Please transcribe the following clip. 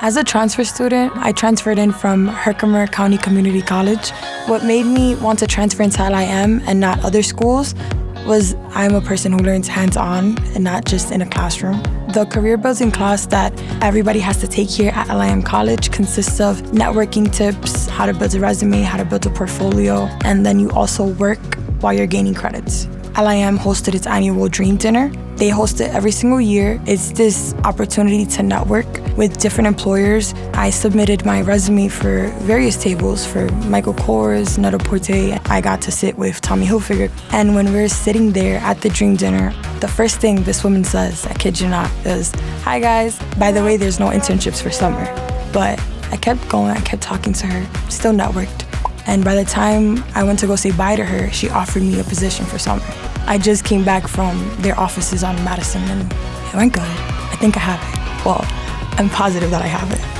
As a transfer student, I transferred in from Herkimer County Community College. What made me want to transfer into LIM and not other schools was I'm a person who learns hands-on and not just in a classroom. The career building class that everybody has to take here at LIM College consists of networking tips, how to build a resume, how to build a portfolio, and then you also work while you're gaining credits. LIM hosted its annual Dream Dinner. They host it every single year. It's this opportunity to network with different employers. I submitted my resume for various tables for Michael Kors, Net-a-Porter. I got to sit with Tommy Hilfiger. And when we were sitting there at the Dream Dinner, the first thing this woman says, I kid you not, is, "Hi guys, by the way, there's no internships for summer." But I kept going, I kept talking to her, still networked. And by the time I went to go say bye to her, she offered me a position for summer. I just came back from their offices on Madison and it went good. I think I have it. Well, I'm positive that I have it.